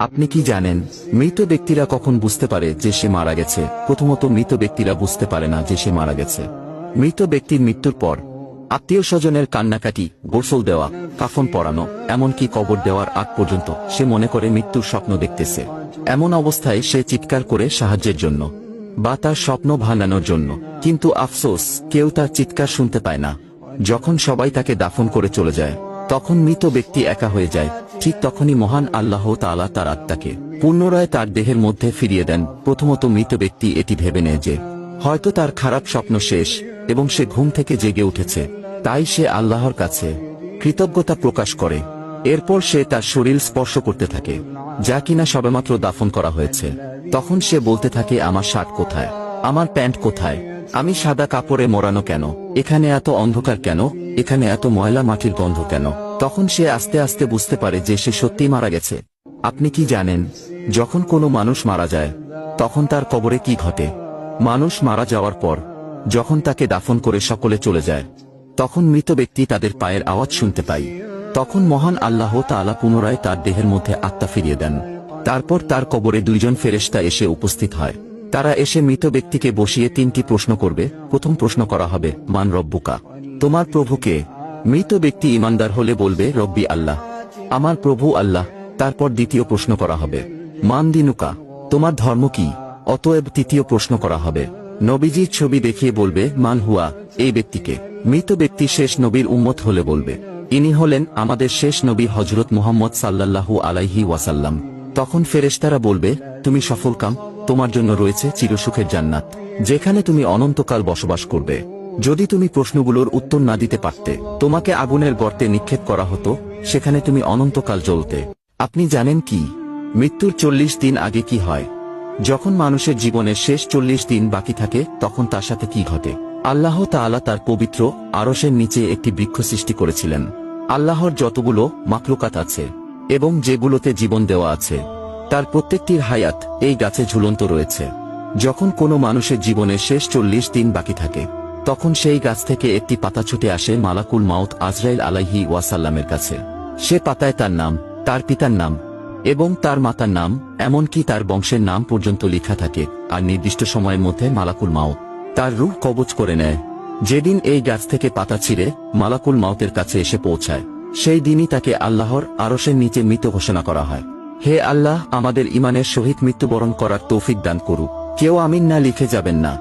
আপনি কি জানেন মৃত ব্যক্তিরা কখন বুঝতে পারে যে সে মারা গেছে? প্রথমত, মৃত ব্যক্তিরা বুঝতে পারে না যে সে মারা গেছে। মৃত ব্যক্তির মৃত্যুর পর আত্মীয় স্বজনের কান্নাকাটি, গোসল দেওয়া, কাফন পরানো, এমনকি কবর দেওয়ার আগ পর্যন্ত সে মনে করে মৃত্যুর স্বপ্ন দেখতেছে। এমন অবস্থায় সে চিৎকার করে সাহায্যের জন্য বা তার স্বপ্ন ভাঙানোর জন্য, কিন্তু আফসোস কেউ তার চিৎকার শুনতে পায় না। যখন সবাই তাকে দাফন করে চলে যায় তখন মৃত ব্যক্তি একা হয়ে যায়। ঠিক তখনই মহান আল্লাহ তাআলা তার আত্মাকে পুনরায় তার দেহের মধ্যে ফিরিয়ে দেন। প্রথমত মৃত ব্যক্তি এটি ভেবে নেয় যে হয়তো তার খারাপ স্বপ্ন শেষ এবং সে ঘুম থেকে জেগে উঠেছে, তাই সে আল্লাহর কাছে কৃতজ্ঞতা প্রকাশ করে। এরপর সে তার শরীর স্পর্শ করতে থাকে যা কিনা সবেমাত্র দাফন করা হয়েছে। তখন সে বলতে থাকে, আমার শার্ট কোথায়, আমার প্যান্ট কোথায়, আমি সাদা কাপড়ে মোড়ানো কেন, এখানে এত অন্ধকার কেন, এখানে এত ময়লা মাটির গন্ধ কেন? তখন সে আস্তে আস্তে বুঝতে পারে যে সে সত্যিই মারা গেছে। আপনি কি জানেন যখন কোনো মানুষ মারা যায় তখন তার কবরে কি ঘটে? মানুষ মারা যাওয়ার পর যখন তাকে দাফন করে সকলে চলে যায় তখন মৃত ব্যক্তি তাদের পায়ের আওয়াজ শুনতে পায়। তখন মহান আল্লাহ তাআলা পুনরায় তার দেহের মধ্যে আত্মা ফিরিয়ে দেন। তারপর তার কবরে দুইজন ফেরেশতা এসে উপস্থিত হয়। তারা এসে মৃত ব্যক্তিকে বসিয়ে তিনটি প্রশ্ন করবে। প্রথম প্রশ্ন করা হবে, মান রব্বুকা, তোমার প্রভুকে? মৃত ব্যক্তি ঈমানদার হলে বলবে, রব্বি আল্লাহ, আমার প্রভু আল্লাহ। তারপর দ্বিতীয় প্রশ্ন করা হবে, মান দিনুকা, তোমার ধর্ম কি? অতএব তৃতীয় প্রশ্ন করা হবে। নবীজির ছবি দেখিয়ে বলবে, মান হুয়া, এই ব্যক্তিকে? মৃত ব্যক্তি শেষ নবীর উম্মত হলে বলবে, ইনি হলেন আমাদের শেষ নবী হযরত মুহাম্মদ সাল্লাল্লাহু আলাইহি ওয়াসাল্লাম। তখন ফেরেশতারা বলবে, তুমি সফলকাম, তোমার জন্য রয়েছে চিরসুখের জান্নাত, যেখানে তুমি অনন্তকাল বসবাস করবে। যদি তুমি প্রশ্নগুলোর উত্তর না দিতে পারতে তোমাকে আগুনের গর্তে নিক্ষেপ করা হতো, সেখানে তুমি অনন্তকাল জ্বলতে। আপনি জানেন কি মৃত্যুর 40 দিন আগে কি হয়? যখন মানুষের জীবনের শেষ 40 দিন বাকি থাকে তখন তার সাথে কি ঘটে? আল্লাহ তাআলা তার পবিত্র আরশের নিচে একটি বৃক্ষ সৃষ্টি করেছিলেন। আল্লাহর যতগুলো মাখলুকাত আছে এবং যেগুলোতে জীবন দেওয়া আছে তার প্রত্যেকটির হায়াত এই গাছে ঝুলন্ত রয়েছে। যখন কোনো মানুষের জীবনের শেষ 40 দিন বাকি থাকে তখন সেই গাছ থেকে একটি পাতা ছুটে আসে মালাকুল মাউত আজরাইল আলাইহি ওয়াসাল্লামের কাছে। সে পাতায় তার নাম, তার পিতার নাম এবং তার মাতার নাম, এমনকি তার বংশের নাম পর্যন্ত লেখা থাকে। আর নির্দিষ্ট সময়ের মধ্যে মালাকুল মাউত তার রূহ কবজ করে নেয়। যেদিন এই গাছ থেকে পাতা ছিঁড়ে মালাকুল মাউতের কাছে এসে পৌঁছায় সেই দিনই তাকে আল্লাহর আরশের নিচে মৃত ঘোষণা করা হয়। হে আল্লাহ, আমাদের ঈমানের সহিত মৃত্যুবরণ করার তৌফিক দান করুক। কেউ আমিন না লিখে যাবেন না।